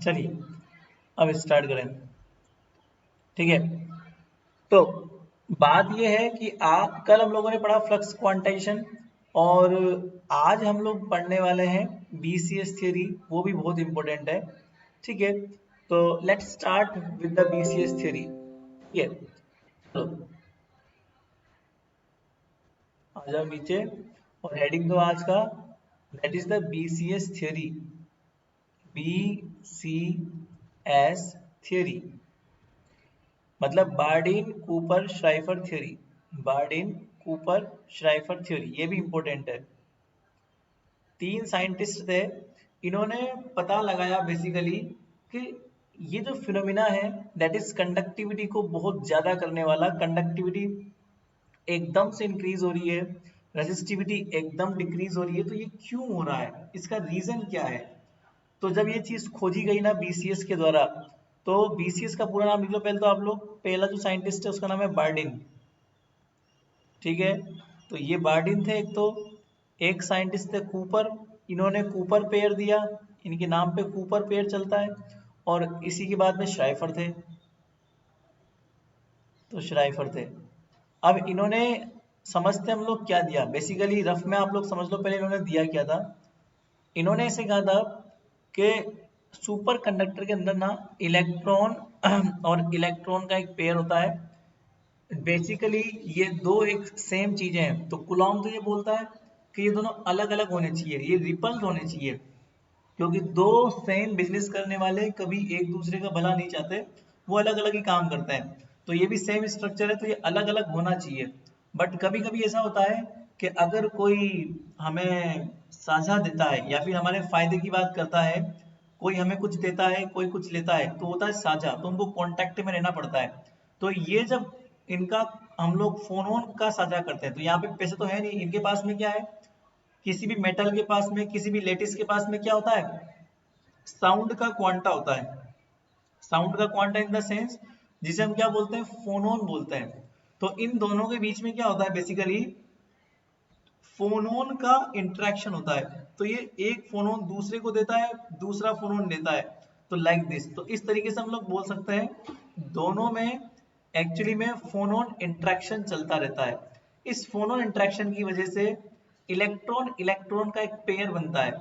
चलिए अब स्टार्ट करें। ठीक है, तो बात यह है कि कल हम लोगों ने पढ़ा फ्लक्स क्वांटाइजेशन, और आज हम लोग पढ़ने वाले हैं बीसीएस थ्योरी, वो भी बहुत इंपॉर्टेंट है। ठीक है, तो let's start with the BCS theory. ठीक है, चलो आ जाओ नीचे, और हेडिंग दो आज का, that is the BCS theory. BCS theory मतलब Bardeen Cooper Schrieffer theory. Bardeen Cooper Schrieffer theory, ये भी इंपॉर्टेंट है। तीन साइंटिस्ट थे, इन्होंने पता लगाया बेसिकली कि ये जो फिनोमिना है दैट इज कंडक्टिविटी को बहुत ज्यादा करने वाला, कंडक्टिविटी एकदम से इंक्रीज हो रही है, रेजिस्टिविटी एकदम डिक्रीज हो रही है, तो ये क्यों हो रहा है, इसका रीजन क्या है। तो जब ये चीज खोजी गई ना बीसीएस के द्वारा, तो बीसीएस का पूरा नाम लिख लो पहले तो आप लोग। पहला जो साइंटिस्ट है उसका नाम है बार्डिन। ठीक है, तो ये बार्डिन थे एक तो। एक साइंटिस्ट थे कूपर, इन्होंने कूपर पेयर दिया, इनके नाम पे कूपर पेयर चलता है। और इसी के बाद में श्राइफर थे, तो श्राइफर थे। अब इन्होंने, समझते हम लोग क्या दिया बेसिकली, रफ में आप लोग समझ लो पहले इन्होंने दिया क्या था। इन्होंने ऐसे कहा था कि सुपर कंडक्टर के अंदर ना इलेक्ट्रॉन और इलेक्ट्रॉन का एक पेयर होता है। बेसिकली ये दो एक सेम चीजें हैं, तो कुलॉम तो ये बोलता है कि ये दोनों अलग अलग होने चाहिए, ये रिपल्स होने चाहिए, क्योंकि दो सेम बिजनेस करने वाले कभी एक दूसरे का भला नहीं चाहते, वो अलग अलग ही काम करते हैं। तो ये भी सेम स्ट्रक्चर है, तो ये अलग अलग होना चाहिए। बट कभी कभी ऐसा होता है कि अगर कोई हमें साझा देता है या फिर हमारे फायदे की बात करता है, कोई हमें कुछ देता है कोई कुछ लेता है, तो होता है साझा, तो उनको कांटेक्ट में रहना पड़ता है। तो ये जब इनका हम लोग फोन ऑन का साझा करते हैं, तो यहाँ पे पैसे तो है नहीं, इनके पास में क्या है, किसी भी मेटल के पास में, किसी भी लेटिस के पास में क्या होता है, साउंड का क्वांटा होता है। साउंड का क्वांटा इन द सेंस जिसे हम क्या बोलते हैं, फोनोन बोलते हैं। तो इन दोनों के बीच में क्या होता है बेसिकली, फोनोन का इंटरेक्शन होता है। तो ये एक फोनोन दूसरे को देता है, दूसरा फोनोन लेता है, तो लाइक दिस। तो इस तरीके से हम लोग बोल सकते हैं दोनों में एक्चुअली में फोनोन इंटरेक्शन चलता रहता है। इस फोनोन इंटरेक्शन की वजह से इलेक्ट्रॉन इलेक्ट्रॉन का एक पेयर बनता है।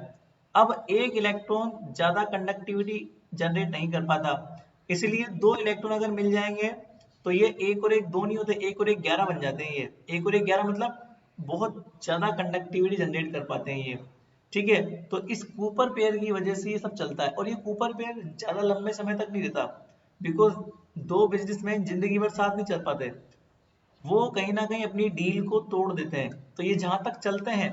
अब एक इलेक्ट्रॉन ज्यादा कंडक्टिविटी जनरेट नहीं कर पाता, इसलिए दो इलेक्ट्रॉन अगर मिल जाएंगे तो ये एक और एक दो नहीं होते, एक और एक 11 बन जाते हैं। ये एक और एक 11 मतलब बहुत ज्यादा कंडक्टिविटी जनरेट कर पाते हैं ये। ठीक है, तो इस कूपर पेयर की वजह से ये सब चलता है, और ये कूपर पेयर ज्यादा लंबे समय तक नहीं रहता, बिकॉज दो बिजनेसमैन जिंदगी भर साथ नहीं चल पाते, वो कहीं ना कहीं अपनी डील को तोड़ देते हैं। तो ये जहां तक चलते हैं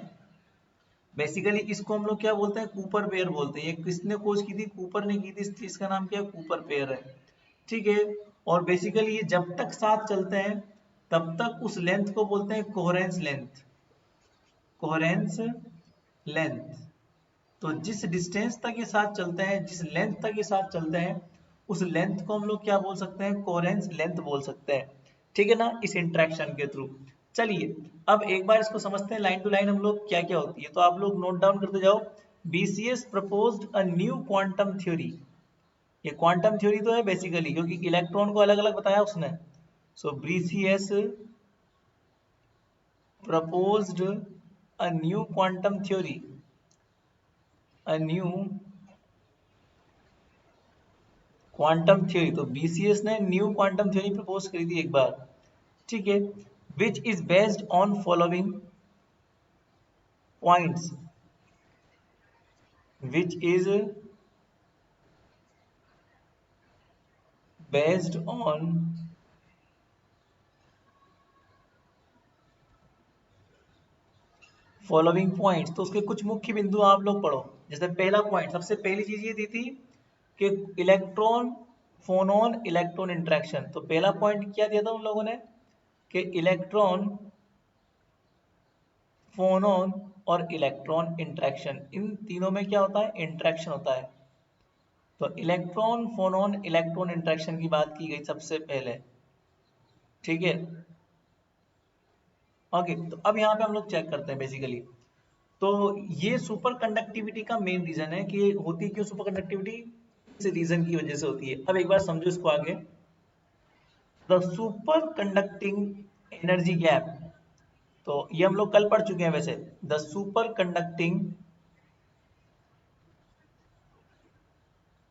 बेसिकली, इसको हम लोग क्या बोलते हैं, कूपर पेयर बोलते हैं। ये किसने खोज की थी, कूपर ने की थी, इस चीज का नाम क्या है, कूपर पेयर है। ठीक है, और बेसिकली ये जब तक साथ चलते हैं तब तक उस लेंथ को बोलते हैं कोहेरेंस लेंथ। कोहेरेंस लेंथ, तो जिस डिस्टेंस तक ये साथ चलते हैं, जिस लेंथ तक ये साथ चलते हैं, उस लेंथ को हम लोग क्या बोल सकते हैं, कोहेरेंस लेंथ बोल सकते हैं। ठीक है ना, इस इंटरेक्शन के थ्रू। चलिए अब एक बार इसको समझते हैं लाइन टू लाइन हम लोग क्या क्या होती है, तो आप लोग नोट डाउन करते जाओ। BCS proposed a new quantum theory. ये क्वांटम थ्योरी तो है बेसिकली, क्योंकि इलेक्ट्रॉन को अलग अलग बताया उसने। सो BCS proposed a new quantum theory, a new quantum theory। तो बीसीएस ने न्यू क्वांटम थ्योरी प्रपोज करी थी एक बार। ठीक है, which is based on following points, which is based on following points. तो उसके कुछ मुख्य बिंदु आप लोग पढ़ो। जैसे पहला पॉइंट, सबसे पहली चीज ये दी थी कि इलेक्ट्रॉन फोनोन इलेक्ट्रॉन इंटरेक्शन। तो पहला पॉइंट क्या दिया था उन लोगों ने, कि इलेक्ट्रॉन फोनोन और इलेक्ट्रॉन इंटरेक्शन, इन तीनों में क्या होता है, इंटरेक्शन होता है। तो इलेक्ट्रॉन फोनोन इलेक्ट्रॉन इंटरेक्शन की बात की गई सबसे पहले। ठीक है, ओके, तो अब यहाँ पे हम लोग चेक करते हैं बेसिकली। तो ये सुपर कंडक्टिविटी का मेन रीजन है कि होती क्यों सुपर कंडक्टिविटी, इस रीजन की वजह से होती है। अब एक बार समझो इसको आगे, the super conducting energy gap, तो ये हम लोग कल पढ़ चुके हैं वैसे, the super conducting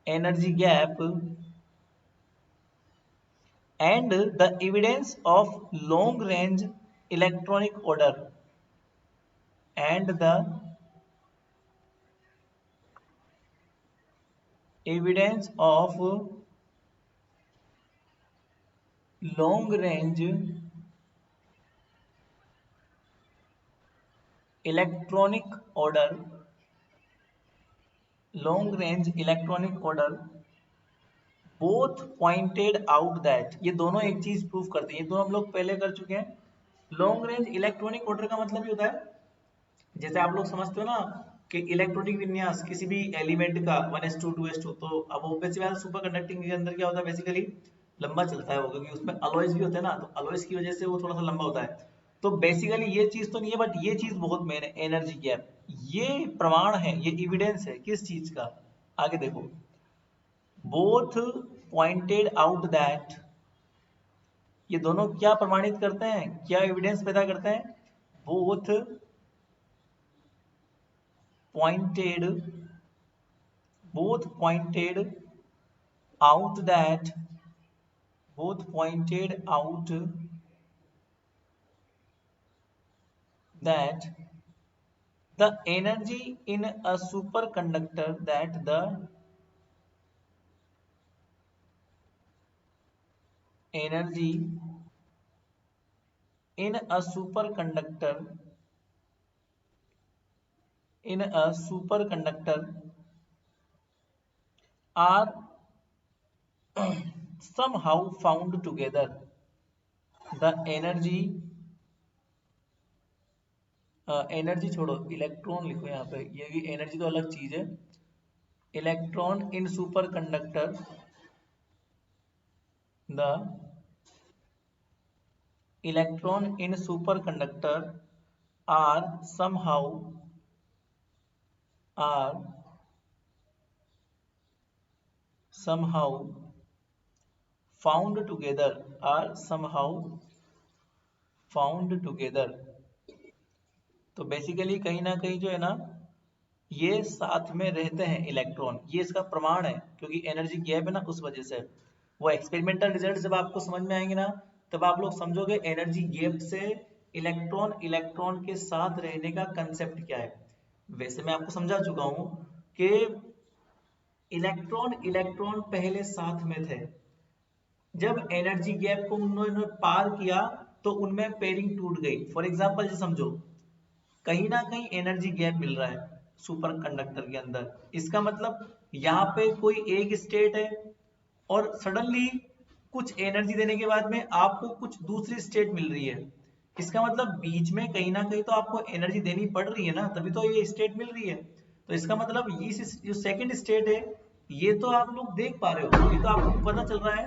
energy gap and the evidence of long range electronic order and the evidence of long range electronic order, long range electronic order both pointed out that, ये दोनों एक चीज प्रूव करते हैं, ये दोनों हम लोग पहले कर चुके हैं। लॉन्ग रेंज इलेक्ट्रॉनिक ऑर्डर का मतलब ये होता है, जैसे आप लोग समझते हो ना कि इलेक्ट्रॉनिक विन्यास किसी भी एलिमेंट का 1s2 2s2, तो अब ऑब्वियसली बात सुपर कंडक्टिंग के अंदर क्या होता है, बेसिकली लंबा चलता है वो, क्योंकि उसमें अलॉयज भी होते हैं ना, तो अलॉयज की वजह से वो थोड़ा सा लंबा होता है। तो बेसिकली ये चीज तो नहीं है, बट ये चीज बहुत मेन है, एनर्जी गैप। ये प्रमाण है, ये एविडेंस है किस चीज का, आगे देखो, बोथ पॉइंटेड आउट दैट, ये दोनों क्या प्रमाणित करते हैं, क्या एविडेंस पैदा करते हैं, both pointed both pointed out that both pointed out that the energy in a superconductor, that the energy in a superconductor, in a superconductor are somehow found together, the energy energy छोड़ो, electron लिखो यहाँ पे, ये energy तो अलग चीज है। Electron in superconductor, the electron in superconductor are somehow are somehow found together, are somehow found together। तो बेसिकली कहीं ना कहीं जो है ना, ये साथ में रहते हैं इलेक्ट्रॉन, ये इसका प्रमाण है, क्योंकि एनर्जी गैप है ना, उस वजह से। वो एक्सपेरिमेंटल रिजल्ट जब आपको समझ में आएंगे ना, तब आप लोग समझोगे एनर्जी गैप से इलेक्ट्रॉन इलेक्ट्रॉन के साथ रहने का कंसेप्ट क्या है। वैसे मैं आपको समझा चुका हूं कि इलेक्ट्रॉन इलेक्ट्रॉन पहले साथ में थे, जब एनर्जी गैप को उन्होंने पार किया तो उनमें पेयरिंग टूट गई। फॉर एग्जांपल जैसे समझो, कहीं ना कहीं एनर्जी गैप मिल रहा है सुपर कंडक्टर के अंदर, इसका मतलब यहाँ पे कोई एक स्टेट है और सडनली कुछ एनर्जी देने के बाद में आपको कुछ दूसरी स्टेट मिल रही है, इसका मतलब बीच में कहीं ना कहीं तो आपको एनर्जी देनी पड़ रही है ना, तभी तो ये स्टेट मिल रही है। तो इसका मतलब इस जो सेकंड स्टेट है, ये तो आप लोग देख पा रहे हो, ये तो आपको पता चल रहा है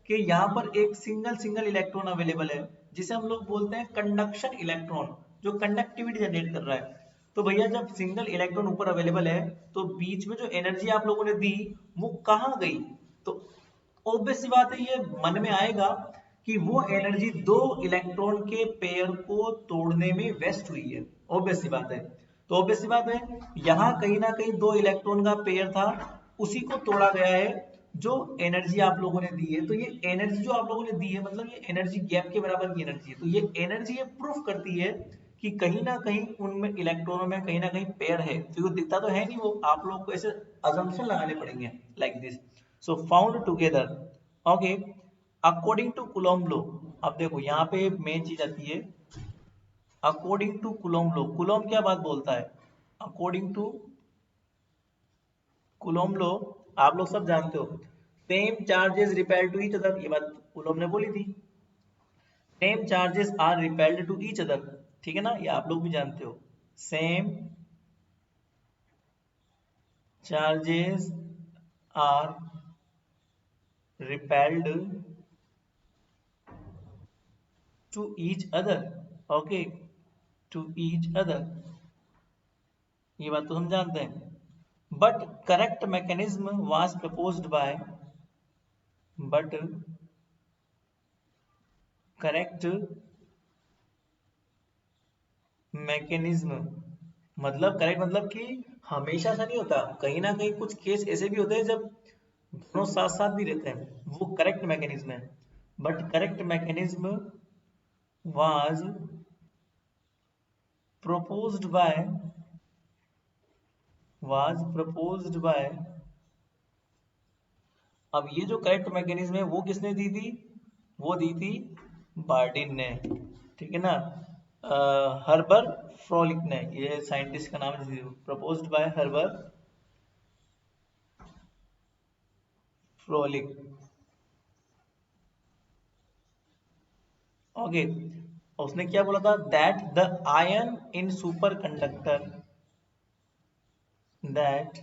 कि यहाँ पर एक सिंगल सिंगल इलेक्ट्रॉन अवेलेबल है, जिसे हम लोग बोलते हैं कंडक्शन इलेक्ट्रॉन, जो कंडक्टिविटी जनरेट कर रहा है। तो भैया जब सिंगल इलेक्ट्रॉन ऊपर अवेलेबल है, तो बीच में जो एनर्जी आप लोगों ने दी वो कहाँ गई, तो ऑब्वियस सी बात है, ये मन में आएगा कि वो एनर्जी दो इलेक्ट्रॉन के पेयर को तोड़ने में वेस्ट हुई है, ऑब्वियस सी बात है। तो ऑब्वियस सी बात है, यहाँ कहीं ना कहीं दो इलेक्ट्रॉन का पेयर था, उसी को तोड़ा गया है, जो एनर्जी आप लोगों ने दी है। तो ये एनर्जी जो आप लोगों ने दी है, मतलब ये एनर्जी गैप के बराबर की एनर्जी है। तो ये एनर्जी ये प्रूफ करती है कि कहीं ना कहीं उनमें इलेक्ट्रॉनों में कहीं ना कहीं पेयर है, तो वो दिखता तो है नहीं, वो आप लोग को ऐसे अजम्पशन लगाने पड़ेंगे like this. So found together, okay, according to Coulomb law. अब देखो यहाँ पे मेन चीज आती है, according to Coulomb law, Coulomb क्या बात बोलता है, अकॉर्डिंग टू कूलॉम लॉ, आप लोग सब जानते हो, same charges repel to each other, ये बात कूलॉम ने बोली थी, same charges are repelled to each other, ठीक है ना, ये आप लोग भी जानते हो, same charges are repelled to each other, okay, to each other, ये बात तो हम जानते हैं। but correct mechanism was proposed by but correct mechanism मतलब करेक्ट मतलब कि हमेशा ऐसा नहीं होता, कहीं ना कहीं कुछ केस ऐसे भी होते हैं जब दोनों साथ साथ भी रहते हैं, वो करेक्ट मैकेनिज्म है। But correct mechanism was proposed by was proposed by। अब ये जो करेक्ट मैकेनिज्म है वो किसने दी थी, वो दी थी बार्डिन ने, ठीक है ना। हर्बर फ्रोलिक ने, ये साइंटिस्ट का नाम है, प्रपोज्ड बाय हर्बर फ्रोलिक। ओके, उसने क्या बोला था, that the ion in super conductor, that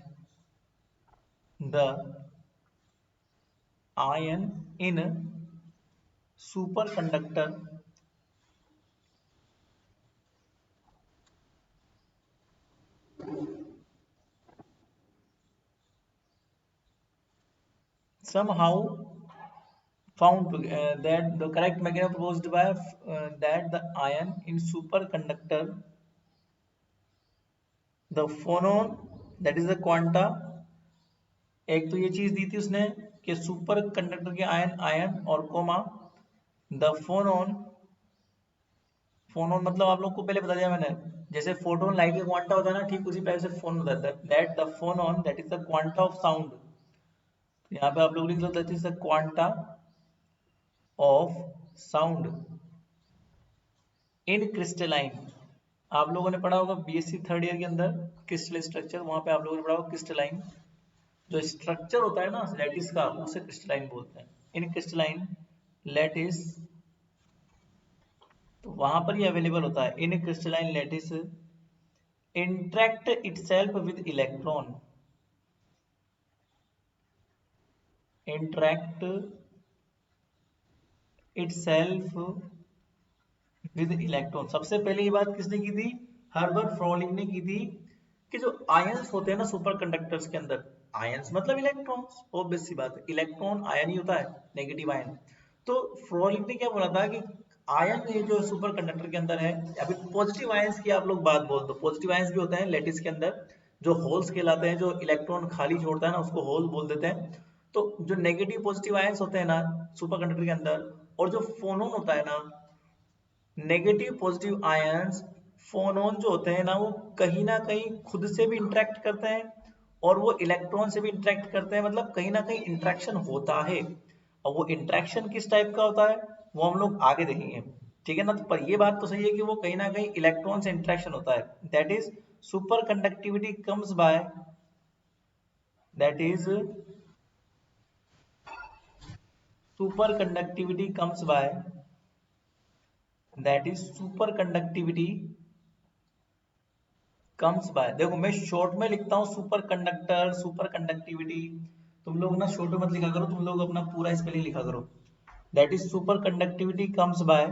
the ion in super conductor somehow found that the correct mechanism proposed by that the ion in superconductor, the phonon, that is the quanta। एक तो ये चीज दी थी उसने कि super conductor के ion ion और coma the phonon. Phonon मतलब आप लोग को पहले बता दिया मैंने, जैसे फोटोन लाइट का क्वांटा होता है ना, ठीक उसी तरह से फोन होता है, that the phonon that is the quanta of sound. यहाँ पे आप लोग लिख लो that is the quanta of sound in crystalline. आप लोगों ने पढ़ा होगा बीएससी थर्ड ईयर के अंदर क्रिस्टल स्ट्रक्चर, वहां पे आप लोगों ने पढ़ा होगा क्रिस्टलाइन, जो स्ट्रक्चर होता है ना लैटिस का उसे क्रिस्टलाइन बोलते हैं, इन क्रिस्टलाइन लैटिस। तो वहां पर ये अवेलेबल होता है, in crystalline lattice interact itself with electron, interact itself with electron. सबसे पहले ये बात किसने की थी, हर्बर्ट फ्रोलिंग ने की थी, कि जो आयंस होते हैं ना सुपर कंडक्टर्स के अंदर, आयंस मतलब इलेक्ट्रॉन्स, ऑब्वियस सी बात है, इलेक्ट्रॉन आयन ही होता है, नेगेटिव आयन। तो फ्रोलिंग ने क्या बोला था कि आयन ये जो सुपर कंडक्टर के अंदर है, अभी पॉजिटिव आयंस की आप लोग बात बोल दो, पॉजिटिव आयंस भी होते हैं लेटिस के अंदर, जो होल्स कहलाते हैं, जो इलेक्ट्रॉन खाली छोड़ता है ना उसको होल बोल देते हैं। तो जो नेगेटिव पॉजिटिव आयंस होते हैं ना सुपर कंडक्टर के अंदर, और जो फोनोन होता है ना, नेगेटिव पॉजिटिव आयंस फोनोन जो होते हैं ना कहीं खुद से भी इंटरेक्ट करते हैं और वो इलेक्ट्रॉन से भी इंटरेक्ट करते हैं, मतलब कहीं ना कहीं इंटरेक्शन होता है। और वो इंटरेक्शन किस टाइप का होता है वो हम लोग आगे देखेंगे, ठीक है ना। तो पर ये बात तो सही है कि वो कहीं ना कहीं इलेक्ट्रॉन से इंटरेक्शन होता है, that is super conductivity comes by, that is super conductivity comes by, that is super conductivity comes by. देखो मैं शॉर्ट में लिखता हूँ सुपर कंडक्टर सुपर कंडक्टिविटी, तुम लोग ना शॉर्ट में मत लिखा करो, तुम लोग अपना पूरा स्पेलिंग लिखा करो। That is super conductivity comes by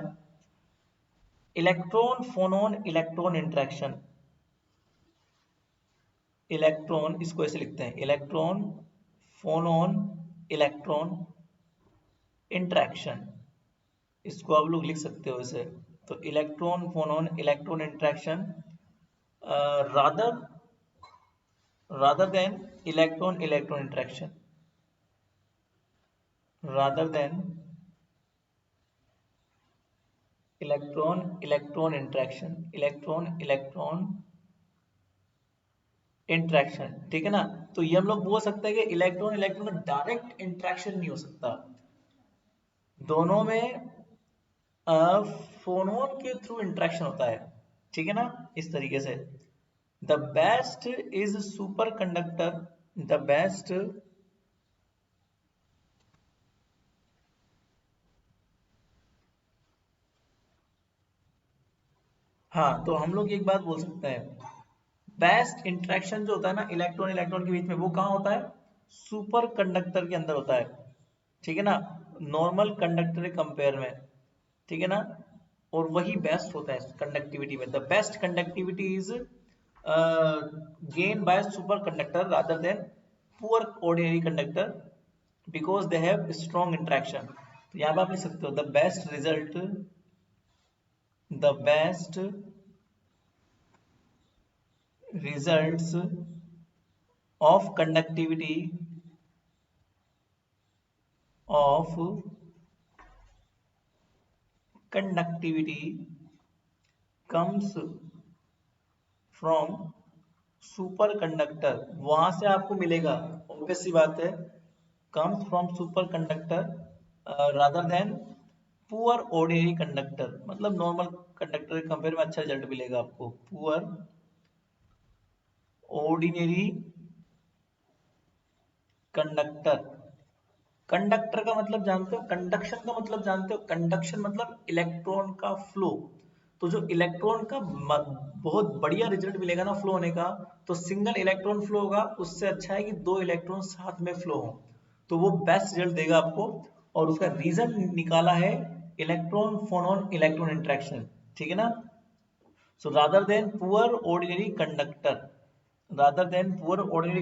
electron phonon electron interaction, electron इसको ऐसे लिखते हैं, इलेक्ट्रॉन फोनोन इलेक्ट्रॉन इंटरेक्शन, इसको आप लोग लिख सकते हो इसे। तो electron phonon electron interaction rather rather than electron electron interaction, rather than electron electron interaction, electron electron interaction, ठीक है ना। तो ये हम लोग बोल सकते हैं कि इलेक्ट्रॉन इलेक्ट्रॉन का डायरेक्ट इंट्रैक्शन नहीं हो सकता, दोनों में फोनोन के थ्रू इंट्रैक्शन होता है, ठीक है ना, इस तरीके से। The best is super conductor, the best हाँ, तो हम लोग एक बात बोल सकते हैं, बेस्ट इंटरेक्शन जो होता है ना इलेक्ट्रॉन इलेक्ट्रॉन के बीच में, वो कहाँ होता है, सुपर कंडक्टर के अंदर होता है, ठीक है ना, नॉर्मल कंडक्टर के कंपेयर में, ठीक है ना। और वही बेस्ट होता है कंडक्टिविटी में, the best conductivity is gained by superconductor rather than poor ordinary conductor because they have strong interaction. तो यहाँ पे आप लिख सकते हो the best results of conductivity comes from superconductor. वहां से आपको मिलेगा, ऑब्वियस सी बात है, comes from superconductor rather than poor ordinary conductor, मतलब नॉर्मल कंडक्टर के कंपेयर में अच्छा रिजल्ट मिलेगा आपको. Poor ordinary conductor. कंडक्टर का मतलब जानते हो, कंडक्शन का मतलब जानते हो. कंडक्शन मतलब इलेक्ट्रॉन का फ्लो. तो जो इलेक्ट्रॉन का बहुत बढ़िया रिजल्ट मिलेगा ना फ्लो होने का, तो सिंगल इलेक्ट्रॉन फ्लो होगा, उससे अच्छा है कि 2 इलेक्ट्रॉन साथ में फ्लो हो, तो वो बेस्ट रिजल्ट देगा आपको. और उसका रीजन निकाला है इलेक्ट्रॉन फोनोन इलेक्ट्रॉन इंटरेक्शन. ठीक है ना. So rather than poor ordinary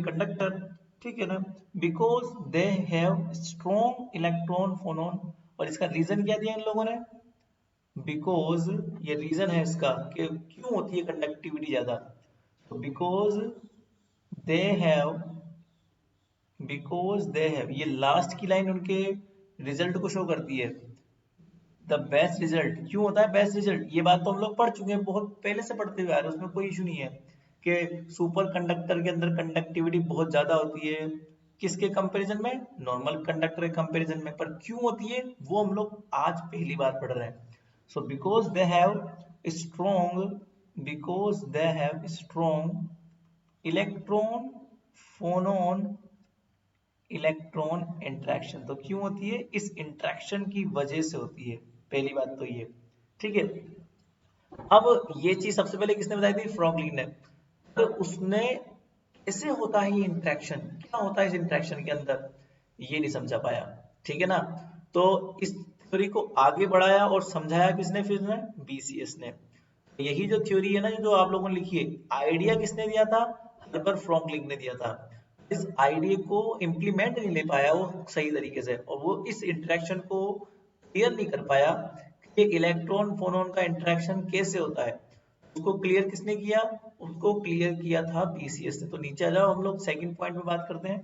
conductor, ठीक है ना, because they have strong electron phonon. और इसका रीजन क्या दिया इन लोगों ने, बिकॉज ये रीजन है इसका कि क्यों होती है कंडक्टिविटी ज्यादा. तो बिकॉज दे हैव, ये लास्ट की लाइन उनके रिजल्ट को शो करती है. द बेस्ट रिजल्ट क्यों होता है बेस्ट रिजल्ट, ये बात तो हम लोग पढ़ चुके हैं, बहुत पहले से पढ़ते हुए आ रहे हैं, उसमें कोई इशू नहीं है कि सुपर कंडक्टर के अंदर कंडक्टिविटी बहुत ज्यादा होती है. किसके कंपैरिजन में, नॉर्मल कंडक्टर के कंपैरिजन में. पर क्यों होती है वो हम लोग आज पहली बार पढ़ रहे हैं. So because they have strong electron phonon electron interaction. तो क्यों होती है, इस इंटरेक्शन की वजह से होती है. पहली बात तो ये, ठीक है. अब ये चीज सबसे पहले किसने बताई थी, फ्रॉगलिन ने. तो उसने कैसे होता है ये इंटरेक्शन, क्या होता है इस इंटरेक्शन के अंदर, ये नहीं समझा पाया. ठीक है ना. तो इस थ्योरी को आगे बढ़ाया और समझाया किसने, फिर बीसीएस ने. यही जो थ्योरी है ना जो आप लोगों ने लिखी है, आइडिया किसने दिया था, हर्बर्ट फ्रॉगलिन ने दिया था. इस आइडिया को इम्प्लीमेंट नहीं ले पाया वो सही तरीके से, और वो इस इंटरेक्शन को क्लियर नहीं कर पाया कि इलेक्ट्रॉन फोनोन का इंटरेक्शन कैसे होता है. उसको क्लियर किसने किया, उसको क्लियर किया था बीसीएस ने. तो नीचे आ जाओ, हम लोग सेकंड पॉइंट पे बात करते हैं.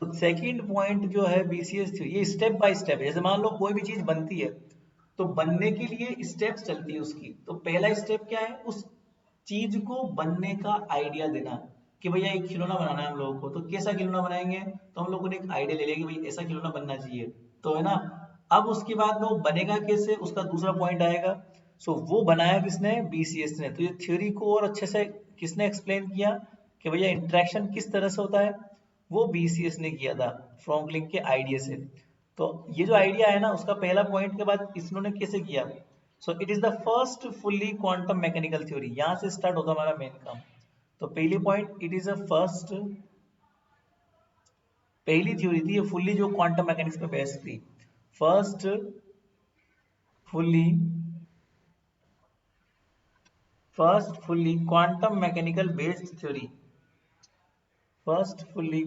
तो सेकंड पॉइंट जो है बीसीएस थ्योरी, ये स्टेप बाय स्टेप है. जैसे मान लो कोई भी चीज बनती है तो बनने के लिए स्टेप्स चलती है उसकी. तो पहला स्टेप क्या है, उस चीज को बनने का आइडिया देना कि भैया एक खिलौना बनाना है हम लोगों को, तो कैसा खिलौना बनाएंगे, तो हम लोगों ने एक आइडिया ले लिया कि भाई ऐसा खिलौना बनना चाहिए, तो है ना. अब उसके बाद में वो बनेगा कैसे, उसका दूसरा पॉइंट आएगा. सो वो बनाया किसने, बीसीएस ने. तो ये थ्योरी को और अच्छे से किसने एक्सप्लेन किया कि भैया इंटरेक्शन किस तरह से होता है, वो बीसीएस ने किया था फ्रॉगलिन के आइडिया से. तो ये जो आइडिया है ना, उसका पहला पॉइंट के बाद इन्होंने कैसे किया. So it is the first fully quantum mechanical theory. यहाँ से स्टार्ट होता हमारा मेन काम. तो पहली point, it is a first, पहली थ्योरी थी ये फुल्ली जो क्वांटम मैकेनिक्स पे बेस्ड थी. First fully quantum mechanical based theory. First fully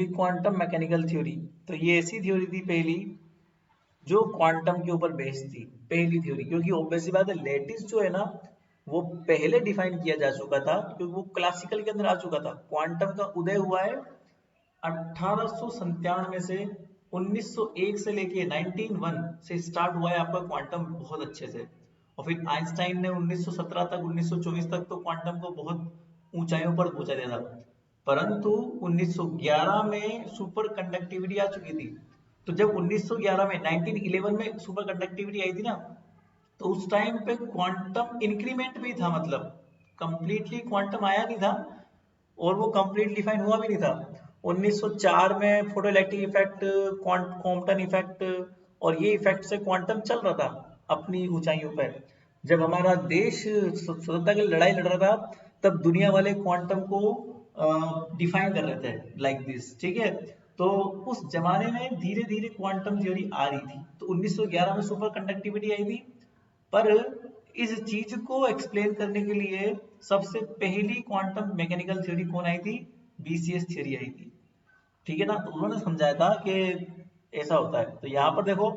quantum mechanical theory. तो ये ऐसी थ्योरी थी पहली जो क्वांटम के ऊपर बेस्ड थी, पहली थ्योरी. क्योंकि ऑब्वियसली बात है, लैटिस जो है ना वो पहले डिफाइन किया जा चुका था, क्योंकि वो क्लासिकल के अंदर आ चुका था. क्वांटम का उदय हुआ है 1897 से, 1901 से लेके 1901 से स्टार्ट हुआ है आपका क्वांटम बहुत अच्छे से. और फिर आइंस्टाइन ने 1917 तक 1924 तक तो क्वांटम को बहुत ऊंचाइयों पर पहुंचा दिया था. परंतु 1911 में सुपर कंडक्टिविटी आ चुकी थी. तो जब 1911 में 1911 में सुपर कंडक्टिविटी आई थी ना, तो उस टाइम पे क्वांटम इंक्रीमेंट भी था, मतलब कंप्लीटली क्वांटम आया नहीं था और वो कंप्लीट डिफाइन हुआ भी नहीं था. 1904 में photo electric effect, quantum effect, और ये इफेक्ट से क्वांटम चल रहा था अपनी ऊंचाइयों पर. जब हमारा देश स्वतंत्रता की लड़ाई लड़ रहा था, तब दुनिया वाले क्वांटम को डिफाइन कर रहे थे लाइक दिस. ठीक है. तो उस जमाने में धीरे धीरे क्वांटम थ्योरी आ रही थी, तो 1911 में सुपर कंडक्टिविटी आई थी। पर इस चीज को एक्सप्लेन करने के लिए सबसे पहली क्वांटम मैकेनिकल थ्योरी कौन आई थी? बीसीएस थ्योरी आई थी। ठीक है ना, तो उन्होंने समझाया था कि ऐसा होता है। तो यहाँ पर देखो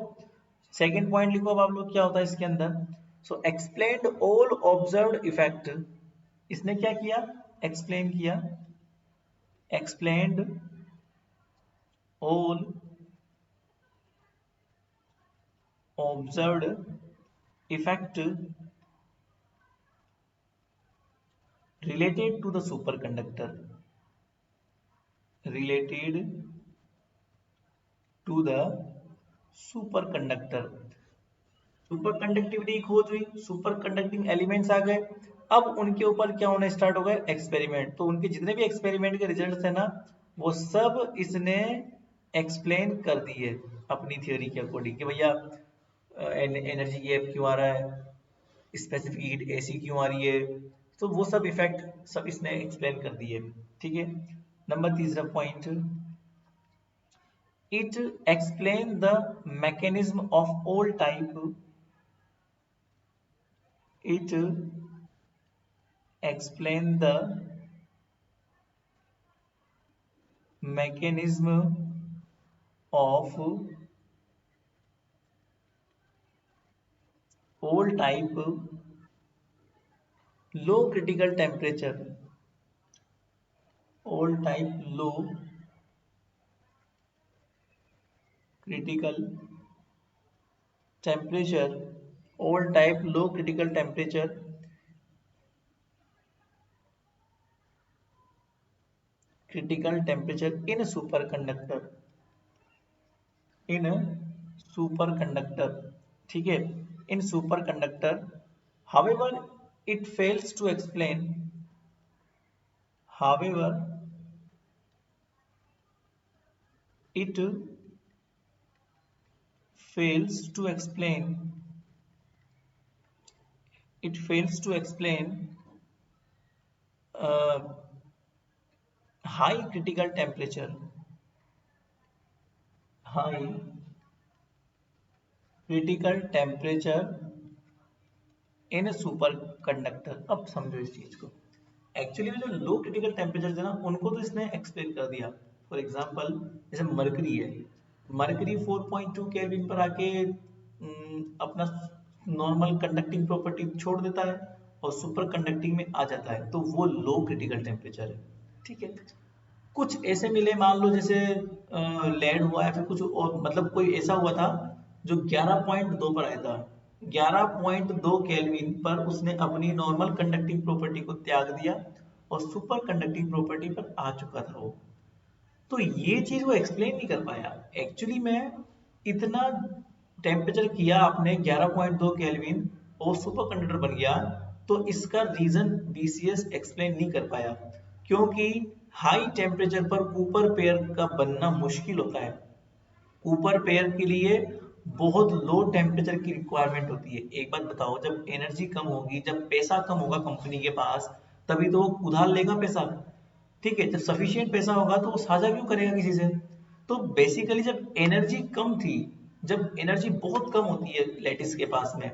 सेकंड पॉइंट लिखो अब आप लोग, क्या होता है इसके अंदर। सो एक्सप्लेन्ड ऑल ऑब्जर्व्ड इफेक्ट, इसने क्या किया? एक्सप्लेन किया, explained all observed effect related to the superconductor, related to the superconductor। Super conductivity खोज हुई, सुपर कंडक्टिंग एलिमेंट्स आ गए, अब उनके ऊपर क्या होना स्टार्ट हो गए? एक्सपेरिमेंट। तो उनके जितने भी एक्सपेरिमेंट के रिजल्ट्स है ना, वो सब इसने एक्सप्लेन कर दिए अपनी थ्योरी के अकॉर्डिंग कि भैया एनर्जी गैप क्यों आ रहा है, स्पेसिफिक हीट ऐसी क्यों आ रही है, तो वो सब इफेक्ट सब इसने एक्सप्लेन कर दिए। ठीक है, नंबर तीसरा point, it explain the mechanism of all type, it explain the mechanism of all type low critical temperature, all type low critical temperature, all type low critical temperature critical temperature in superconductor, in superconductor। ठीक है, in superconductor, however it fails to explain, however it fails to explain, it fails to explain uh, high critical temperature, high critical temperature in super conductor. अब समझो इस चीज को, actually में जो लो critical temperature है ना, उनको तो इसने एक्सप्लेन कर दिया। फॉर एग्जांपल जैसे मरकरी है, मरकरी 4.2 केल्विन पर आके अपना नॉर्मल कंडक्टिंग प्रॉपर्टी छोड़ देता है और सुपर कंडक्टिंग में आ जाता है, तो वो लो क्रिटिकल टेम्परेचर है। ठीक है, कुछ ऐसे मिले, मान लो जैसे लैंड हुआ है, फिर कुछ और, मतलब कोई ऐसा हुआ था जो 11.2 पर आया था, 11.2 केल्विन पर उसने अपनी नॉर्मल कंडक्टिंग प्रॉपर्टी को त्याग दिया और सुपर कंडक्टिंग प्रॉपर्टी पर आ चुका था वो। तो ये चीज वो एक्सप्लेन नहीं कर पाया एक्चुअली में, इतना टेम्परेचर किया आपने 11.2 केल्विन और सुपर कंडक्टर बन गया, तो इसका रीजन बीसीएस एक्सप्लेन नहीं कर पाया, क्योंकि हाई टेम्परेचर पर कूपर पेयर का बनना मुश्किल होता है। कूपर पेयर के लिए बहुत लो टेम्परेचर की रिक्वायरमेंट होती है। एक बात बताओ, जब एनर्जी कम होगी, जब पैसा कम होगा कंपनी के पास, तभी तो वो उधार लेगा पैसा। ठीक है, जब सफिशिएंट पैसा होगा तो वो साझा क्यों करेगा किसी से। तो बेसिकली जब एनर्जी कम थी, जब एनर्जी बहुत कम होती है लेटिस के पास में,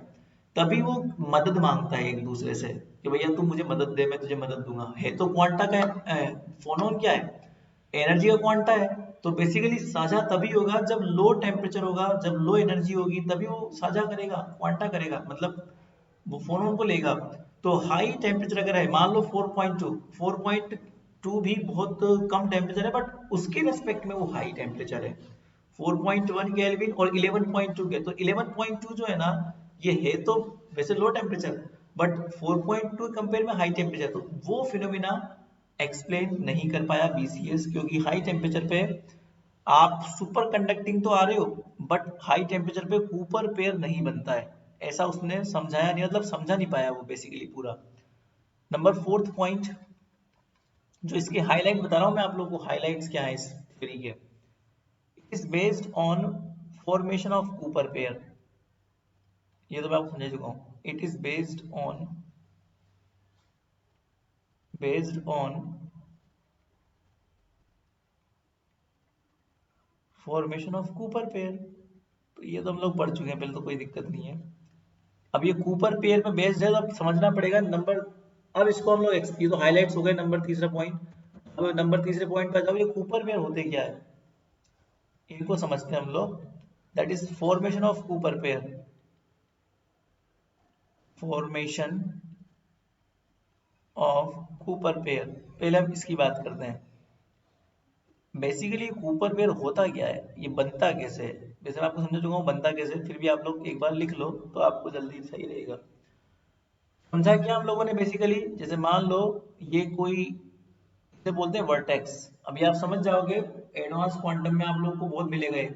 तभी वो मदद मांगता है एक दूसरे से कि भैया तू मुझे मदद दे, मैं तुझे मदद दूंगा। है तो क्वांटा का फोनोन क्या है? एनर्जी का क्वांटा है। तो बेसिकली साझा तभी होगा जब लो टेम्परेचर होगा, जब लो एनर्जी होगी, तभी वो साझा करेगा, क्वांटा करेगा, मतलब वो फोनोन को लेगा। तो हाई टेम्परेचर अगर है, मान लो 4.2, 4.2 भी बहुत कम टेम्परेचर है, बट उसके रेस्पेक्ट में वो हाई टेम्परेचर है। 4.1 केल्विन और 11.2 के, तो 11.2 जो है ना, ये है तो वैसे लो टेम्परेचर, बट 4.2 कंपेयर में हाई टेम्परेचर, तो वो फिनोमिना एक्सप्लेन नहीं कर पाया बीसीएस, क्योंकि हाई टेम्परेचर पे आप सुपर कंडक्टिंग तो आ रहे हो, बट हाई टेम्परेचर पे कूपर पेयर नहीं बनता है, ऐसा उसने समझाया नहीं, मतलब समझा नहीं पाया वो बेसिकली पूरा। नंबर फोर्थ पॉइंट, जो इसके हाईलाइट बता रहा हूं मैं आप लोगों को, हाईलाइट्स क्या है इस थ्योरी के। It is based on formation of Cooper pair, ये तो मैं आपको समझा चुका हूं। It is based on formation of Cooper pair. तो ये तो हम लोग पढ़ चुके हैं पहले, तो कोई दिक्कत नहीं है। अब ये कूपर पेयर में बेस्ड है, तो अब समझना पड़ेगा नंबर। अब इसको हम लोग ये तो हाईलाइट्स हो गए नंबर तीसरा पॉइंट। अब नंबर तीसरे पॉइंट पर जाओ, ये कूपर पेयर होते क्या है इनको समझते हैं हम लोग। That is formation of Cooper pair. Formation of Cooper pair, पहले हम इसकी बात करते हैं। बेसिकली कूपर पेयर होता क्या है, ये बनता कैसे है। वैसे मैं आपको समझा चुका हूँ बनता कैसे, फिर भी आप लोग एक बार लिख लो तो आपको जल्दी सही रहेगा। समझा क्या हम लोगों ने बेसिकली, जैसे मान लो ये कोई, इसे बोलते हैं वर्टेक्स। अभी आप समझ जाओगे, एडवांस क्वांटम में आप लोग को बहुत मिलेगा।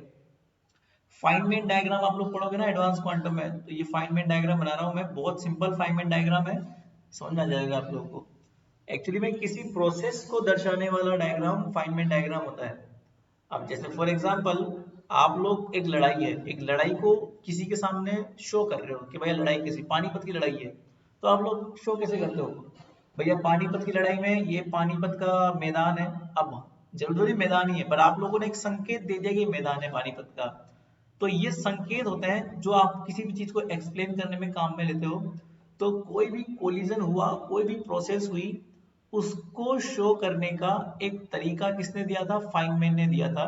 फाइनमेन डायग्राम आप लोग पढ़ोगे ना एडवांस क्वांटम में, तो ये फाइनमेन डायग्राम बना रहा हूँ मैं, बहुत सिंपल फाइनमेन डायग्राम है, समझ में आ जाएगा आप लोग को। एक्चुअली में किसी प्रोसेस को दर्शाने वाला डायग्राम फाइनमेन डायग्राम होता है। अब जैसे फॉर एग्जांपल, आप लोग एक लड़ाई है, एक लड़ाई को किसी के सामने शो कर रहे हो कि भैया लड़ाई कैसी, पानीपत की लड़ाई है, तो आप लोग शो कैसे करते हो, भैया पानीपत की लड़ाई में ये पानीपत का मैदान है। अब जरूरी मैदान ही है, पर आप लोगों ने एक संकेत दे दिया कि मैदान है पानीपत का। तो ये संकेत होते हैं जो आप किसी भी चीज को एक्सप्लेन करने में काम में लेते हो। तो कोई भी कोलिजन हुआ, कोई भी प्रोसेस हुई, उसको शो करने का एक तरीका किसने दिया था, फाइनमैन ने दिया था।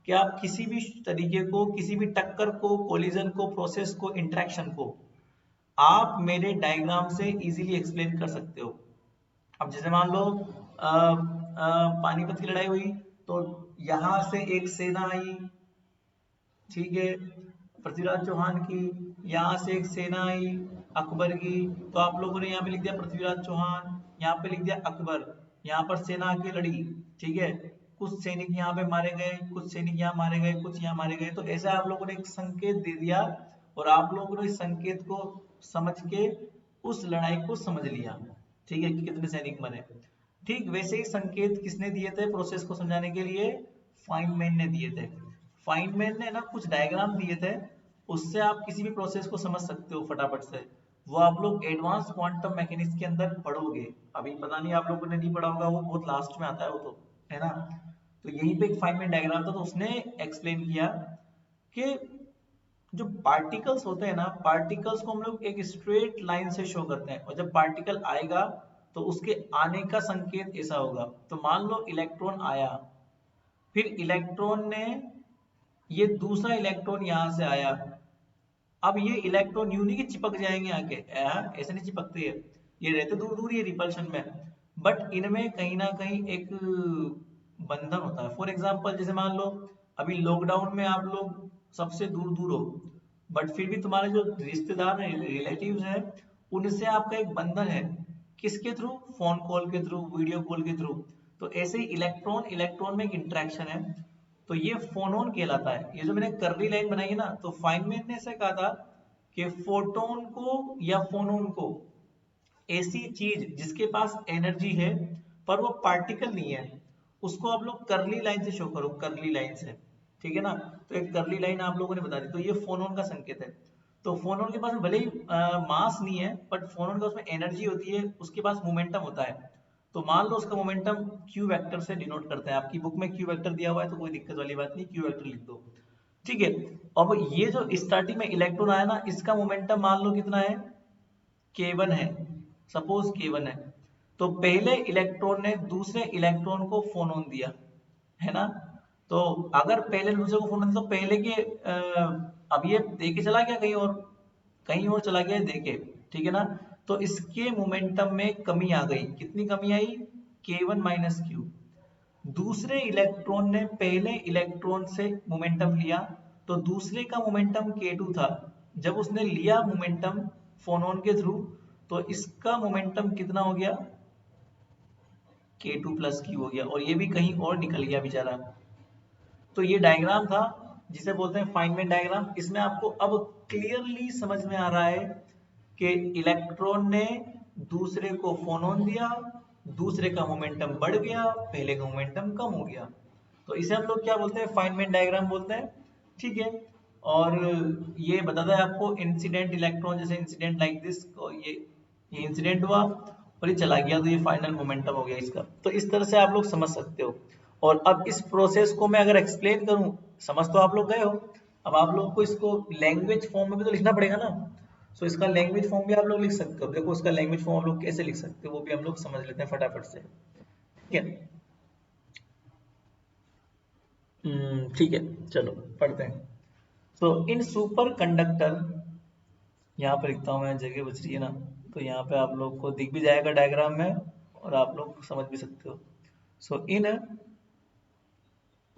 कि आप किसी भी तरीके को, किसी भी टक्कर को, कोलिजन को, प्रोसेस को, इंटरेक्शन को आप मेरे डायग्राम से इजीली एक्सप्लेन कर सकते हो। अब जैसे मान लो पानीपत की लड़ाई हुई, तो यहां से एक सेना आई, ठीक है, पृथ्वीराज चौहान की, यहाँ से एक सेना आई अकबर की, तो आप लोगों ने यहाँ पे लिख दिया पृथ्वीराज चौहान, यहाँ पे लिख दिया अकबर, यहाँ पर सेना आके लड़ी, ठीक है, कुछ सैनिक यहाँ पे मारे गए, कुछ सैनिक यहाँ मारे गए, कुछ यहाँ मारे गए। तो ऐसा आप लोगों ने एक संकेत दे दिया, और आप लोगों ने इस संकेत को समझ के उस लड़ाई को समझ लिया, ठीक है, कि कितने सैनिक मरे। ठीक वैसे ही संकेत किसने दिए थे प्रोसेस को समझाने के लिए, फाइनमैन ने दिए थे। फाइनमैन ने ना कुछ डायग्राम दिए थे, उससे आप किसी भी प्रोसेस को समझ सकते हो फटाफट से। वो आप लोग एडवांस क्वांटम मैकेनिक्स के अंदर पढ़ोगे, अभी पता नहीं आप लोगों ने नहीं पढ़ा होगा, वो बहुत लास्ट में आता है वो, तो है ना। तो यहीं पे एक फाइनमैन डायग्राम था, तो उसने एक्सप्लेन किया कि जो पार्टिकल्स होते हैं ना, पार्टिकल्स को हम लोग एक स्ट्रेट लाइन से शो करते हैं, और जब पार्टिकल आएगा तो उसके आने का संकेत ऐसा होगा। तो मान लो इलेक्ट्रॉन आया, फिर इलेक्ट्रॉन ने, ये दूसरा इलेक्ट्रॉन यहां से आया, अब ये इलेक्ट्रॉन यूं नहीं कि चिपक जाएंगे आके, ऐसे नहीं चिपकते है, ये रहते दूर दूर ये रिपल्शन में, बट इनमें कहीं ना कहीं एक बंधन होता है। फॉर एग्जांपल जैसे मान लो अभी लॉकडाउन में आप लोग सबसे दूर दूर हो, बट फिर भी तुम्हारे जो रिश्तेदार हैं, रिलेटिव्स हैं, उनसे आपका एक बंधन है, किसके थ्रू, फोन कॉल के थ्रू, वीडियो कॉल के थ्रू। तो ऐसे ही इलेक्ट्रॉन इलेक्ट्रॉन में एक इंट्रैक्शन है, तो ये फोनोन कहलाता है। ये जो मैंने कर्ली लाइन बनाई है ना, तो फाइनमैन ने ऐसे कहा था कि फोटोन को या फोनोन को, ऐसी चीज जिसके पास एनर्जी है पर वो पार्टिकल नहीं है, उसको आप लोग कर्ली लाइन से शो करो, कर्ली लाइन से, ठीक है ना। तो एक कर्ली लाइन आप लोगों ने बता दी, तो ये फोनोन का संकेत है। तो फोनोन के पास भले ही मास नहीं है, बट फोनोन का उसमें एनर्जी होती है, उसके पास मोमेंटम होता है। तो मान लो उसका मोमेंटम क्यू वेक्टर से डिनोट करते हैं, आपकी बुक में क्यू वेक्टर दिया हुआ है, तो कोई दिक्कत वाली बात नहीं, क्यू वेक्टर लिख दो, ठीक है। अब ये जो स्टार्टिंग में इलेक्ट्रॉन आया ना, इसका मोमेंटम मान लो कितना है, k1 है, सपोज k1 है। तो पहले इलेक्ट्रॉन ने दूसरे इलेक्ट्रॉन को फोनोन दिया, है ना। तो अगर पहले दूसरे को फोनोन, तो पहले के अब ये देके चला गया कहीं और, कहीं और चला गया देके, ठीक है ना। तो इसके मोमेंटम में कमी आ गई, कितनी कमी आई, k1 माइनस क्यू। दूसरे इलेक्ट्रॉन ने पहले इलेक्ट्रॉन से मोमेंटम लिया, तो दूसरे का मोमेंटम k2 था, जब उसने लिया मोमेंटम फोनोन के थ्रू, तो इसका मोमेंटम कितना हो गया, k2 प्लस क्यू हो गया, और ये भी कहीं और निकल गया बेचारा। तो ये डायग्राम था जिसे बोलते हैं फाइनमैन डायग्राम। इसमें आपको अब क्लियरली समझ में आ रहा है कि इलेक्ट्रॉन ने दूसरे को फोनोन दिया, दूसरे का मोमेंटम बढ़ गया, पहले का मोमेंटम कम हो गया। तो इसे हम लोग क्या बोलते हैं, फाइनमैन डायग्राम बोलते हैं, ठीक है। और ये बताता है आपको इंसिडेंट इलेक्ट्रॉन, जैसे इंसिडेंट लाइक दिस, ये इंसिडेंट हुआ और ये चला गया, तो ये फाइनल मोमेंटम हो गया इसका। तो इस तरह से आप लोग समझ सकते हो। और अब इस प्रोसेस को मैं अगर एक्सप्लेन करूं, समझ तो आप लोग गए हो, अब आप लोग को इसको लैंग्वेज फॉर्म में भी तो लिखना पड़ेगा ना। सो इसका लैंग्वेज फॉर्म भी आप लोग लिख सकते हो। देखो इसका लैंग्वेज फॉर्म आप लोग कैसे लिख सकते हो वो भी हम लोग समझ लेते हैं फटाफट से, ठीक है। ठीक है, चलो पढ़ते हैं। तो इन सुपर कंडक्टर, यहाँ पे लिखता हूँ मैं, जगह बच रही है ना, तो यहाँ पे आप लोग को दिख भी जाएगा डायग्राम में और आप लोग समझ भी सकते हो। So in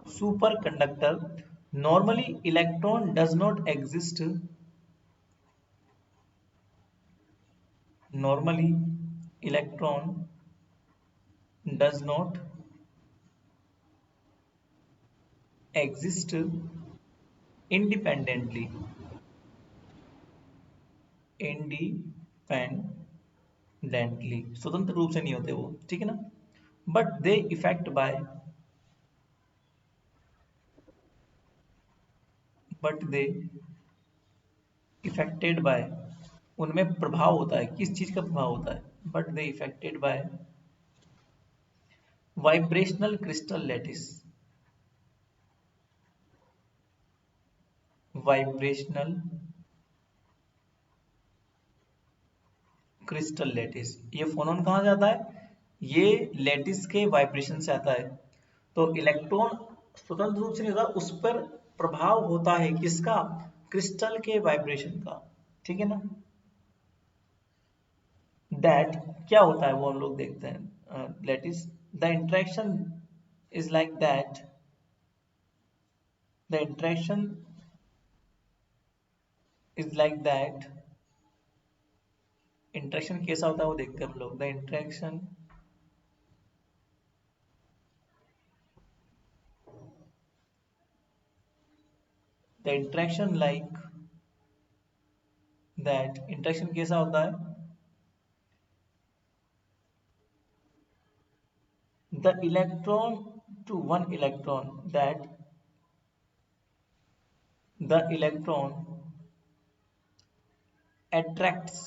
superconductor normally electron does not exist, normally electron does not exist independently, स्वतंत्र रूप से नहीं होते वो, ठीक है ना। But they effect by, but they effected by, उनमें प्रभाव होता है, किस चीज का प्रभाव होता है, but they effected by vibrational crystal lattice, vibrational crystal lattice. ये फोनॉन कहाँ जाता है, ये लैटिस के वाइब्रेशन से आता है। तो इलेक्ट्रॉन स्वतंत्र रूप से नहीं होता, उस पर प्रभाव होता है किसका, क्रिस्टल के वाइब्रेशन का, ठीक है ना। दैट क्या होता है वो हम लोग देखते हैं। Lattice, the interaction is like that, the interaction is like that, interaction कैसा होता है वो देखते हैं हम लोग। The interaction, the interaction like that, interaction कैसा होता है, the electron to one electron, that the electron attracts,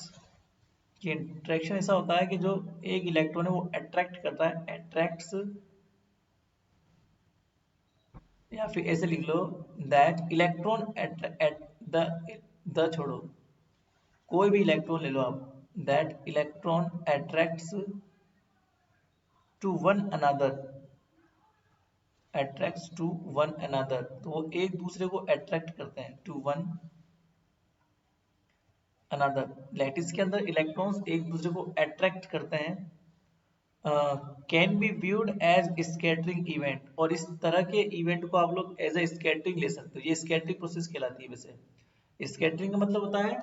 कि इंट्रैक्शन ऐसा होता है कि जो एक इलेक्ट्रॉन है वो अट्रैक्ट करता है, अट्रैक्ट्स, या फिर ऐसे लिख लो, दैट इलेक्ट्रॉन द छोड़ो, कोई भी इलेक्ट्रॉन ले लो आप, that electron attracts to one another, attracts to one another, तो वो एक दूसरे को अट्रैक्ट करते हैं, टू वन अनदर। लैटिस के अंदर इलेक्ट्रॉन्स एक दूसरे को अट्रैक्ट करते हैं। Can be viewed as scattering event, और इस तरह के इवेंट को आप लोग एज ए स्कैटरिंग ले सकते हो, ये स्कैटरिंग प्रोसेस कहलाती है। वैसे स्कैटरिंग का मतलब होता है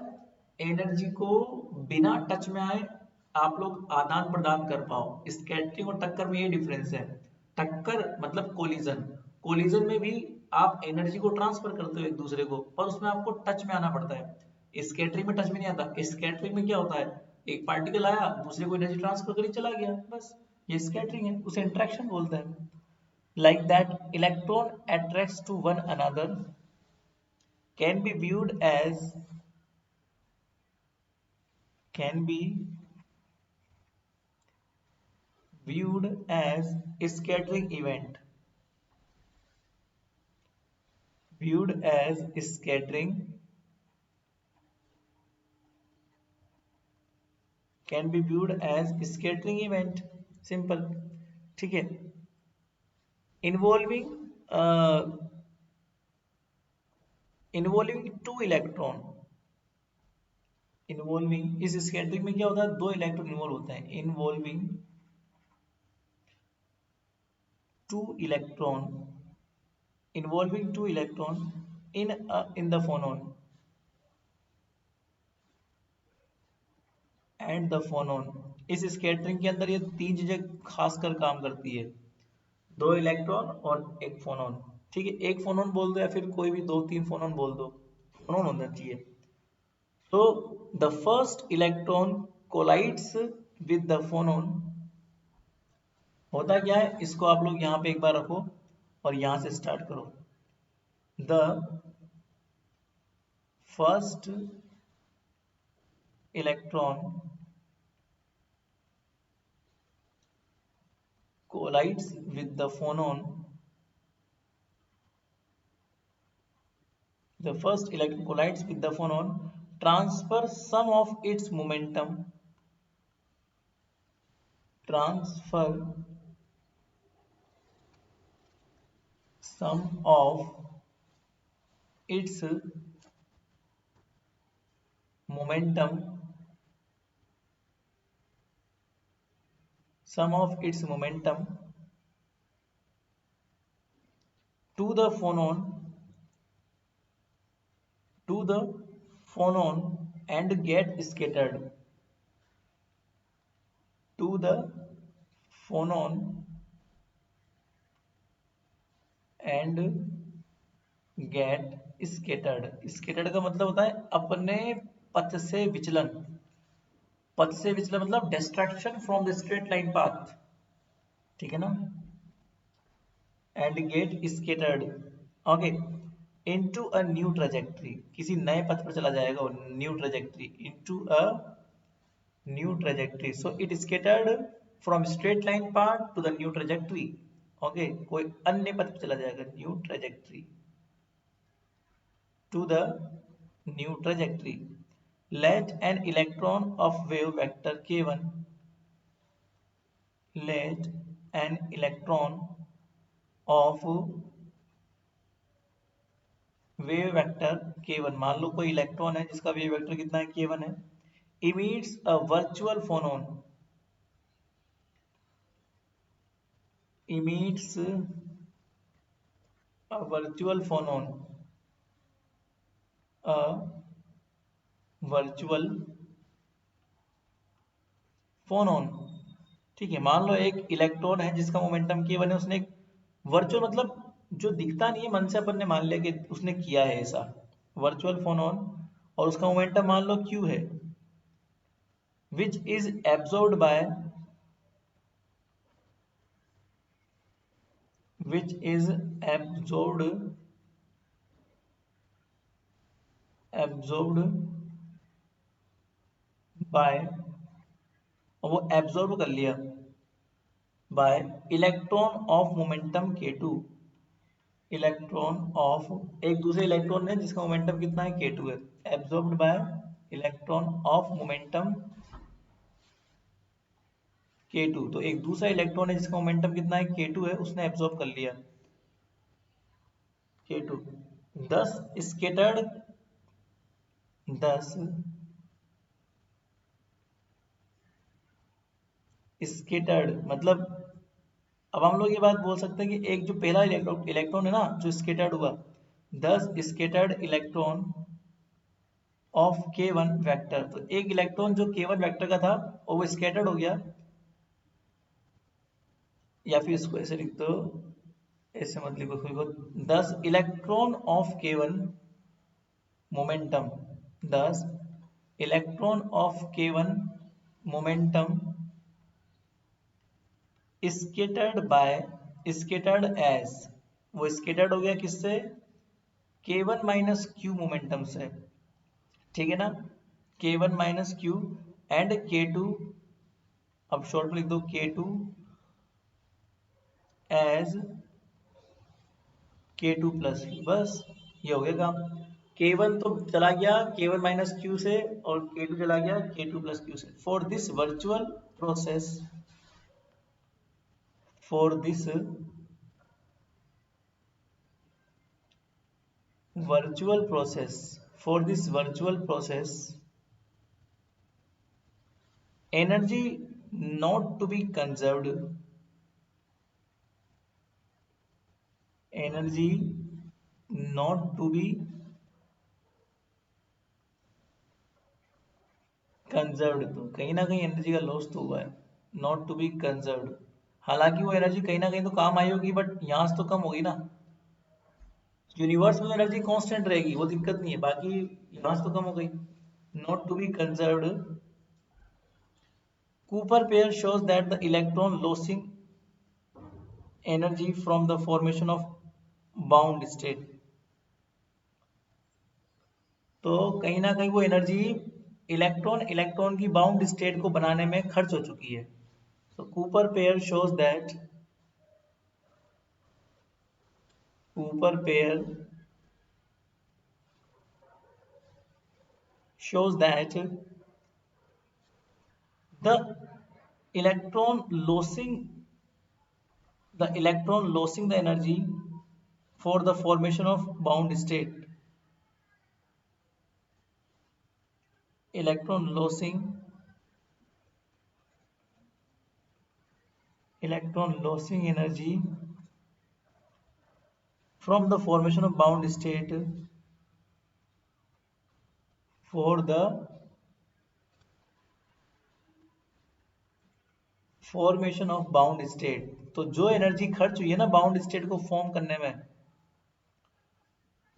एनर्जी को बिना टच में आए आप लोग आदान प्रदान कर पाओ। स्कैटरिंग और टक्कर में ये डिफरेंस है। टक्कर मतलब कोलिजन, कोलिजन में भी आप एनर्जी को ट्रांसफर करते हो एक दूसरे को, पर उसमें आपको टच में आना पड़ता है। स्कैटरिंग में टच में नहीं आता। स्कैटरिंग में क्या होता है, एक पार्टिकल आया दूसरे को एनर्जी ट्रांसफर करी चला गया, बस ये स्कैटरिंग है, उसे इंटरेक्शन बोलते हैं। Like that electron attracts to one another can be viewed as, can be viewed as a scattering event, viewed as scattering, can be viewed as scattering event, simple, ठीक है। involving uh, involving two electron, involving, इस scattering में क्या होता है, दो electron involve होते हैं, involving two electron, involving two electron in the phonon and the phonon। इस स्कैटरिंग के अंदर ये तीन चीजें खासकर काम करती है, दो इलेक्ट्रॉन और एक फोनॉन, ठीक है। एक फोनॉन बोल दो या फिर कोई भी दो तीन फोनॉन बोल दो, फोनॉन होना चाहिए। तो the first electron collides with the phonon, होता क्या है, इसको आप लोग यहाँ पे एक बार रखो और यहाँ से स्टार्ट करो। The first electron collides with the phonon the first electron collides with the phonon, transfer some of its momentum, transfer some of its momentum, some of its momentum to the phonon, to the phonon and get scattered, to the phonon and get scattered. scattered का मतलब होता है अपने पथ से विचलन, पथ से विचलन मतलब distraction from the straight line path, ठीक है ना, and get scattered, okay, into a new trajectory, किसी नए पथ पर चला जाएगा, new trajectory, into a new trajectory, so it scattered from straight line path to the new trajectory, okay, कोई अन्य पथ पर चला जाएगा, new trajectory, to the new trajectory, let an electron of wave vector k1, let an electron of wave vector k1, मान लो कोई electron है जिसका वेव वेक्टर कितना है, k1 है, emits a virtual phonon, emits a virtual phonon, a virtual phonon, ठीक है, मान लो एक इलेक्ट्रॉन है जिसका मोमेंटम k1 है, उसने एक वर्चुअल मतलब जो दिखता नहीं है, मन से अपन ने मान लिया कि उसने किया है ऐसा वर्चुअल फोनोन, और उसका मोमेंटम मान लो q है, which is absorbed by, which is absorbed by, और वो एब्जॉर्ब कर लिया bye electron of momentum k2, electron of एक दूसरे इलेक्ट्रॉन है जिसका मोमेंटम कितना है, k2 है, absorbed bye electron of momentum k2, तो एक दूसरा इलेक्ट्रॉन है जिसका मोमेंटम कितना है, k2 है, उसने एब्जॉर्ब कर लिया k2, दस स्केटर्ड, दस स्केटर्ड मतलब अब हम लोग ये बात बोल सकते हैं कि एक जो पहला इलेक्ट्रॉन है ना जो स्केटर्ड हुआ, दस scattered electron of k1 vector, तो एक इलेक्ट्रॉन जो k1 वेक्टर का था और वो स्केटर्ड हो गया, या फिर इसको ऐसे लिख दो, ऐसे मत लिखो, 10 electron of k1 momentum, 10 electron of k1 momentum scattered by, scattered as, वो स्केटर्ड हो गया किससे, k1 माइनस क्यू मोमेंटम से, ठीक है ना, k1 minus Q and k2, अब शॉर्ट में लिख दो k2 एज k2 प्लस, बस ये हो गया काम, k1 तो चला गया k1 माइनस क्यू से और k2 चला गया k2 प्लस क्यू से, for this virtual process, for this virtual process, for this virtual process energy not to be conserved, energy not to be conserved, तो कहीं ना कहीं एनर्जी का लॉस तो हुआ है, नॉट टू बी कंजर्व्ड, हालांकि वो एनर्जी कहीं ना कहीं तो काम आई होगी बट यहाँ से तो कम होगी ना, यूनिवर्स में एनर्जी कांस्टेंट रहेगी, वो दिक्कत नहीं है, बाकी यहाँ से तो कम हो गई, not to be conserved, Cooper pair shows that the electron losing energy from the formation of bound state, तो कहीं ना कहीं वो एनर्जी इलेक्ट्रॉन की बाउंड स्टेट को बनाने में खर्च हो चुकी है, so Cooper pair shows that, Cooper pair shows that the electron losing the energy for the formation of bound state. Electron losing energy from the formation of bound state for the formation of bound state. तो जो energy खर्च हुई है ना bound state को form करने में,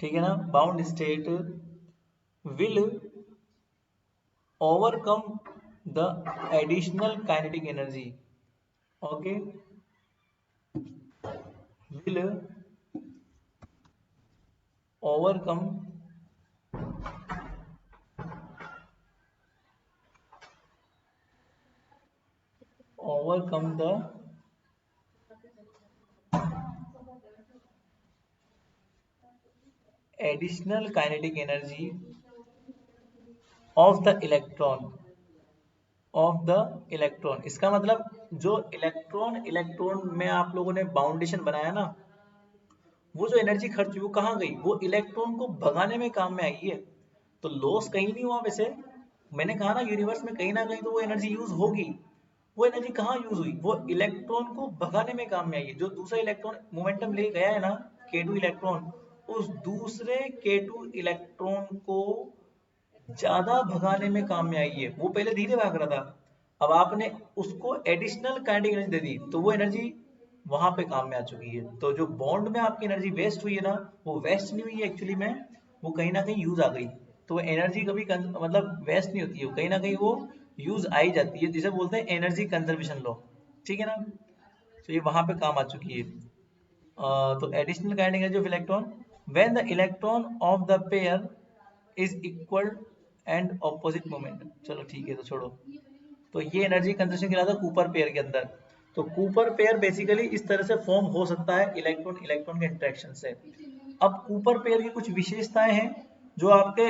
ठीक है ना, bound state will overcome the additional kinetic energy. Okay, will overcome the additional kinetic energy of the electron इसका मतलब जो इलेक्ट्रॉन में आप लोगों ने बाउंडेशन बनाया ना, वो जो एनर्जी खर्च हुई वो कहाँ गई, वो इलेक्ट्रॉन को भगाने में काम में आई है। तो लॉस कहीं नहीं हुआ। वैसे मैंने कहा ना यूनिवर्स में कहीं ना कहीं तो वो एनर्जी यूज होगी। वो एनर्जी कहाँ यूज हुई, वो इलेक्ट्रॉन को भगाने में काम में आई है। जो दूसरा इलेक्ट्रॉन मोमेंटम ले गया है ना K2 इलेक्ट्रॉन, उस दूसरे K2 इलेक्ट्रॉन को ज्यादा भगाने में काम में आई है। वो पहले धीरे भाग रहा था, अब आपने उसको एडिशनल काइनेटिक एनर्जी दे दी तो वो एनर्जी वहां पे काम में आ चुकी है। तो जो बॉन्ड में आपकी एनर्जी वेस्ट हुई है ना, वो वेस्ट नहीं हुई है एक्चुअली में, वो कहीं ना कहीं यूज आ गई। तो एनर्जी कभी मतलब वेस्ट नहीं होती है, कहीं ना कहीं वो यूज आई जाती है, जिसे बोलते हैं एनर्जी कंजर्वेशन लॉ। ठीक है ना, तो ये वहां पे काम आ चुकी है। तो additional kinetic energy of electron when the electron of the pair is equal and opposite moment. चलो ठीक है, तो छोड़ो। तो ये एनर्जी कंजर्वेशन कहलाता है कूपर पेयर के अंदर। तो कूपर पेयर बेसिकली इस तरह से फॉर्म हो सकता है इलेक्ट्रॉन के इंटरेक्शन से। अब कूपर पेयर की कुछ विशेषताएं हैं जो आपके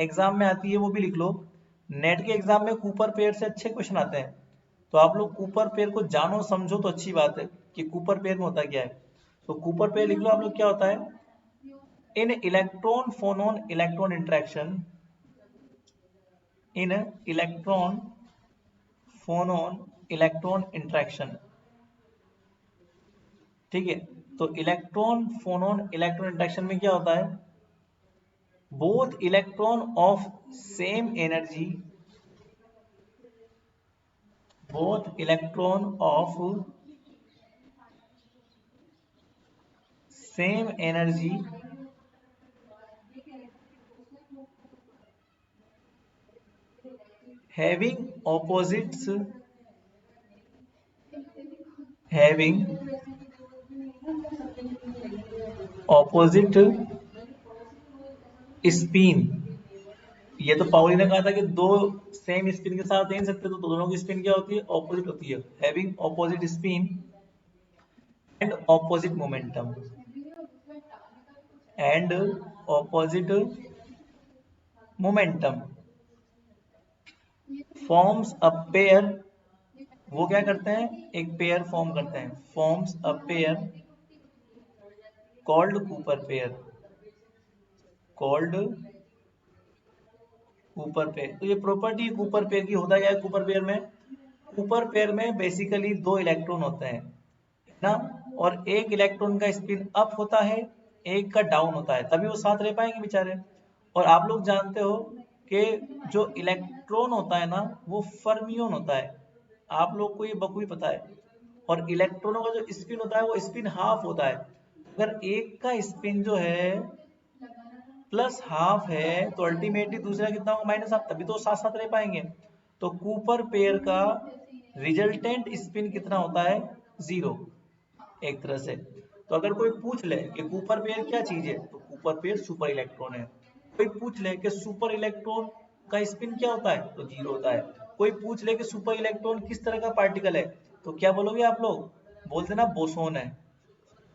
एग्जाम में आती है, वो भी लिख लो। नेट के एग्जाम में कूपर पेयर से अच्छे क्वेश्चन आते हैं, तो आप लोग कूपर पेयर को जानो समझो तो अच्छी बात है कि कूपर पेयर में होता क्या है। तो कूपर पेयर लिख लो आप लोग, क्या होता है, इन इलेक्ट्रॉन फोनोन इलेक्ट्रॉन इंटरेक्शन, इन इलेक्ट्रॉन फोनोन इलेक्ट्रॉन इंटरेक्शन। ठीक है, तो इलेक्ट्रॉन फोनोन इलेक्ट्रॉन इंटरेक्शन में क्या होता है, both electron of same energy, both electron of same energy having opposites, having opposite spin। ये तो पाउली ने कहा था कि दो सेम स्पिन के साथ नहीं सकते, तो दोनों की स्पिन क्या होती है, ऑपोजिट होती है। Having opposite spin and opposite momentum, and opposite momentum forms a pair. वो क्या करते हैं, एक पेयर फॉर्म करते हैं, forms a pair called Cooper pair, called Cooper pair. तो ये प्रॉपर्टी कूपर पेयर की होता क्या है, कूपर पेयर में, कूपर पेयर में बेसिकली दो इलेक्ट्रॉन होते हैं ना, और एक इलेक्ट्रॉन का स्पिन अप होता है, एक का डाउन होता है, तभी वो साथ रह पाएंगे बेचारे। और आप लोग जानते हो कि जो इलेक्ट्रॉन होता है ना वो फर्मियन होता है, आप लोग को ये बखूबी पता है। और इलेक्ट्रॉनों का जो स्पिन होता है वो स्पिन हाफ होता है। अगर एक का स्पिन जो है प्लस हाफ है तो अल्टीमेटली दूसरा कितना होगा, माइनस हाफ, तभी तो साथ साथ रह पाएंगे। तो कूपर पेयर का रिजल्टेंट स्पिन कितना होता है, 0 एक तरह से। तो अगर कोई पूछ ले कि कूपर पेयर क्या चीज है, तो कूपर पेयर सुपर इलेक्ट्रॉन है। कोई पूछ ले कि सुपर इलेक्ट्रॉन का स्पिन क्या होता है, तो 0 होता है। कोई पूछ ले कि सुपर इलेक्ट्रॉन किस तरह का पार्टिकल है, तो क्या बोलोगे आप लोग, बोलते ना बोसोन है।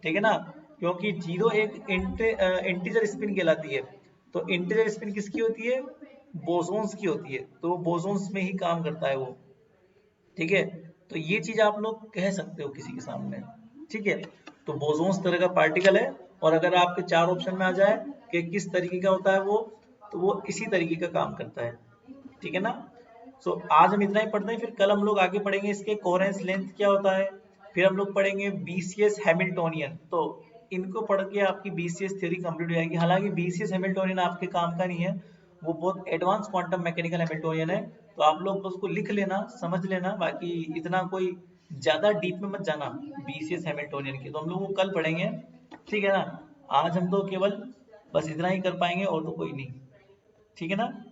ठीक है ना, क्योंकि 0 एक इंटीजर स्पिन कहलाती है। तो इंटीजर स्पिन किसकी होती है, बोसोन्स की होती है, तो वो बोसोन्स में ही काम करता है वो। ठीक है, तो ये चीज आप लोग कह सकते हो किसी के सामने। ठीक है, तो बोसोन्स तरह का पार्टिकल है, और अगर आपके चार ऑप्शन में आ जाए कि किस तरीके का होता है वो, तो वो इसी तरीके का काम करता है। ठीक है ना। सो आज हम इतना ही पढ़ते हैं, फिर कल हम लोग आगे पढ़ेंगे इसके कोहेरेंस लेंथ क्या होता है, फिर हम लोग पढ़ेंगे बीसीएस हैमिल्टोनियन। तो इनको पढ़ के आपकी बीसीएस थ्योरी कंप्लीट हो जाएगी। हालांकि बीसीएस हैमिल्टोनियन आपके काम का नहीं है, वो बहुत एडवांस क्वांटम मैकेनिकल हैमिल्टोनियन है, तो आप लोग उसको लिख लेना, समझ लेना, बाकी इतना कोई ज्यादा डीप में मत जाना बीसीएस हैमिल्टोनियन की, तो हम लोग वो कल पढ़ेंगे। ठीक है ना। आज हम तो केवल बस इतना ही कर पाएंगे, और तो कोई नहीं। ठीक है ना।